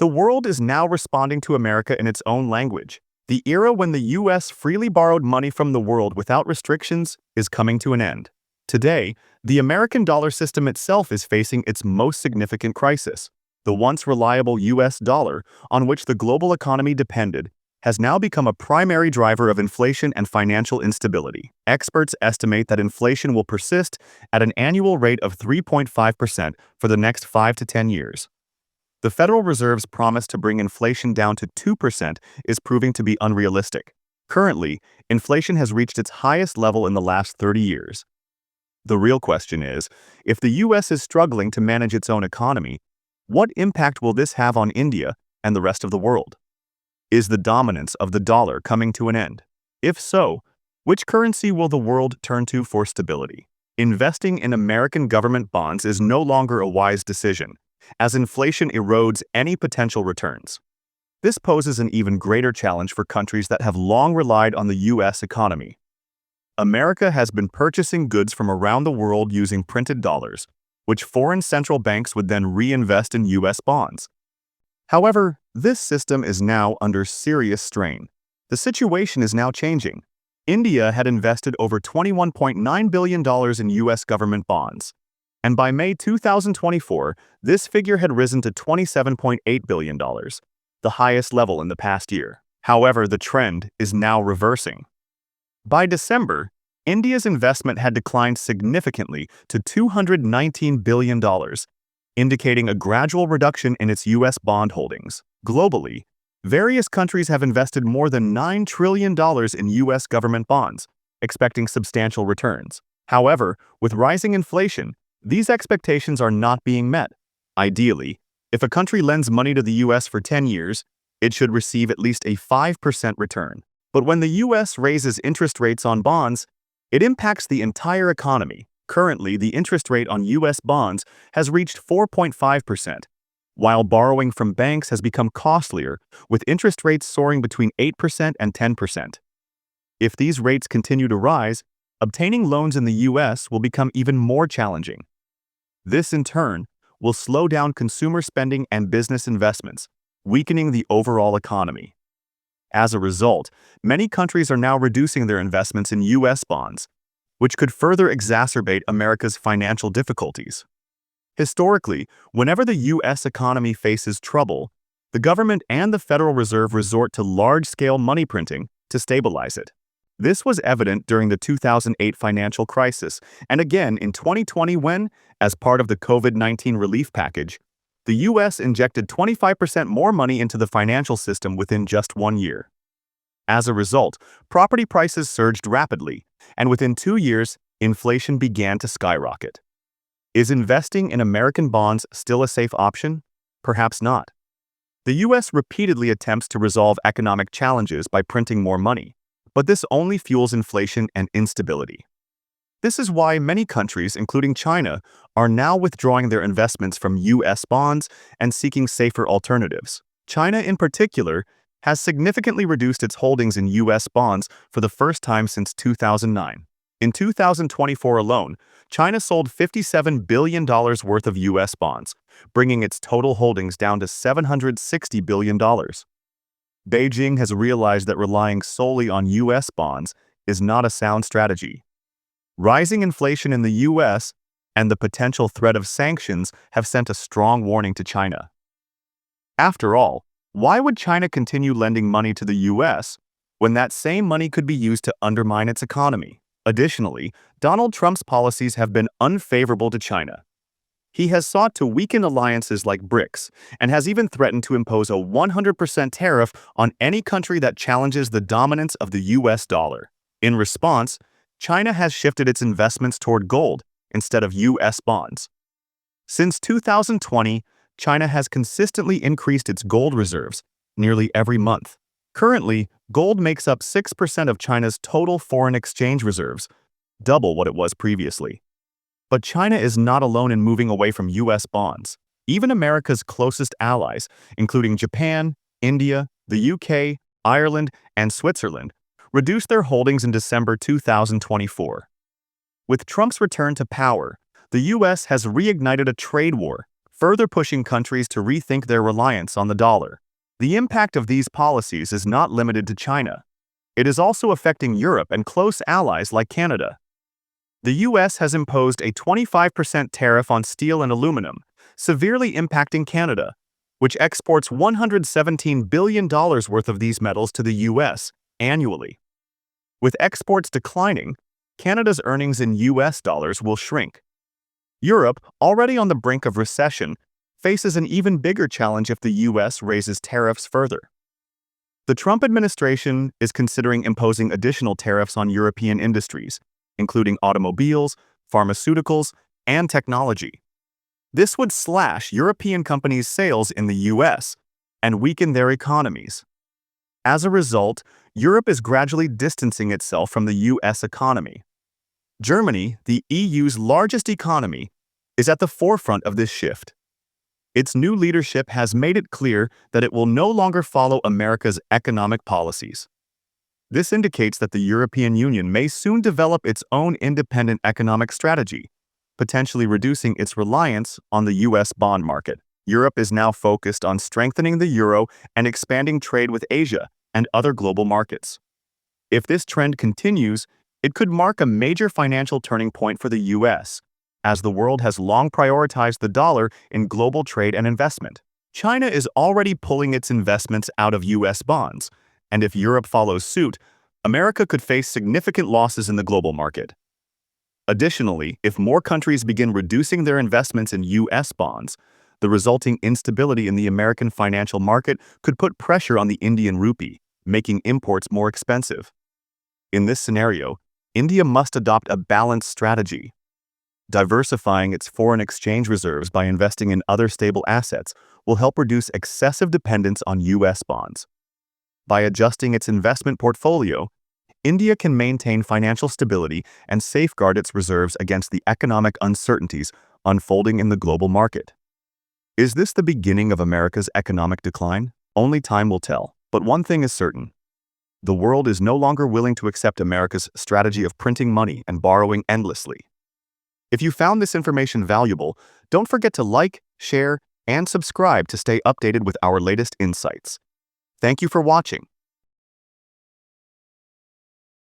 The world is now responding to America in its own language. The era when the US freely borrowed money from the world without restrictions is coming to an end. Today, the American dollar system itself is facing its most significant crisis. The once reliable US dollar, on which the global economy depended, has now become a primary driver of inflation and financial instability. Experts estimate that inflation will persist at an annual rate of 3.5% for the next 5 to 10 years. The Federal Reserve's promise to bring inflation down to 2% is proving to be unrealistic. Currently, inflation has reached its highest level in the last 30 years. The real question is, if the US is struggling to manage its own economy, what impact will this have on India and the rest of the world? Is the dominance of the dollar coming to an end? If so, which currency will the world turn to for stability? Investing in American government bonds is no longer a wise decision, as inflation erodes any potential returns. This poses an even greater challenge for countries that have long relied on the US economy. America has been purchasing goods from around the world using printed dollars, which foreign central banks would then reinvest in US bonds. However, this system is now under serious strain. The situation is now changing. India had invested over $21.9 billion in US government bonds, and by May 2024, this figure had risen to $27.8 billion, the highest level in the past year. However, the trend is now reversing. By December, India's investment had declined significantly to $219 billion, indicating a gradual reduction in its US bond holdings. Globally, various countries have invested more than $9 trillion in US government bonds, expecting substantial returns. However, with rising inflation, these expectations are not being met. Ideally, if a country lends money to the US for 10 years, it should receive at least a 5% return. But when the US raises interest rates on bonds, it impacts the entire economy. Currently, the interest rate on US bonds has reached 4.5%, while borrowing from banks has become costlier, with interest rates soaring between 8% and 10%. If these rates continue to rise, obtaining loans in the US will become even more challenging. This, in turn, will slow down consumer spending and business investments, weakening the overall economy. As a result, many countries are now reducing their investments in US bonds, which could further exacerbate America's financial difficulties. Historically, whenever the US economy faces trouble, the government and the Federal Reserve resort to large-scale money printing to stabilize it. This was evident during the 2008 financial crisis, and again in 2020 when, as part of the COVID-19 relief package, the US injected 25% more money into the financial system within just 1 year. As a result, property prices surged rapidly, and within 2 years, inflation began to skyrocket. Is investing in American bonds still a safe option? Perhaps not. The US repeatedly attempts to resolve economic challenges by printing more money, but this only fuels inflation and instability. This is why many countries, including China, are now withdrawing their investments from US bonds and seeking safer alternatives. China, in particular, has significantly reduced its holdings in US bonds for the first time since 2009. In 2024 alone, China sold $57 billion worth of US bonds, bringing its total holdings down to $760 billion. Beijing has realized that relying solely on US bonds is not a sound strategy. Rising inflation in the US and the potential threat of sanctions have sent a strong warning to China. After all, why would China continue lending money to the US when that same money could be used to undermine its economy? Additionally, Donald Trump's policies have been unfavorable to China. He has sought to weaken alliances like BRICS and has even threatened to impose a 100% tariff on any country that challenges the dominance of the US dollar. In response, China has shifted its investments toward gold instead of US bonds. Since 2020, China has consistently increased its gold reserves nearly every month. Currently, gold makes up 6% of China's total foreign exchange reserves, double what it was previously. But China is not alone in moving away from US bonds. Even America's closest allies, including Japan, India, the UK, Ireland, and Switzerland, reduced their holdings in December 2024. With Trump's return to power, the US has reignited a trade war, further pushing countries to rethink their reliance on the dollar. The impact of these policies is not limited to China. It is also affecting Europe and close allies like Canada. The US has imposed a 25% tariff on steel and aluminum, severely impacting Canada, which exports $117 billion worth of these metals to the US annually. With exports declining, Canada's earnings in US dollars will shrink. Europe, already on the brink of recession, faces an even bigger challenge if the US raises tariffs further. The Trump administration is considering imposing additional tariffs on European industries, including automobiles, pharmaceuticals, and technology. This would slash European companies' sales in the US and weaken their economies. As a result, Europe is gradually distancing itself from the US economy. Germany, the EU's largest economy, is at the forefront of this shift. Its new leadership has made it clear that it will no longer follow America's economic policies. This indicates that the European Union may soon develop its own independent economic strategy, potentially reducing its reliance on the US bond market. Europe is now focused on strengthening the euro and expanding trade with Asia and other global markets. If this trend continues, it could mark a major financial turning point for the US, as the world has long prioritized the dollar in global trade and investment. China is already pulling its investments out of US bonds, and if Europe follows suit, America could face significant losses in the global market. Additionally, if more countries begin reducing their investments in US bonds, the resulting instability in the American financial market could put pressure on the Indian rupee, making imports more expensive. In this scenario, India must adopt a balanced strategy. Diversifying its foreign exchange reserves by investing in other stable assets will help reduce excessive dependence on US bonds. By adjusting its investment portfolio, India can maintain financial stability and safeguard its reserves against the economic uncertainties unfolding in the global market. Is this the beginning of America's economic decline? Only time will tell. But one thing is certain. The world is no longer willing to accept America's strategy of printing money and borrowing endlessly. If you found this information valuable, don't forget to like, share, and subscribe to stay updated with our latest insights. Thank you for watching.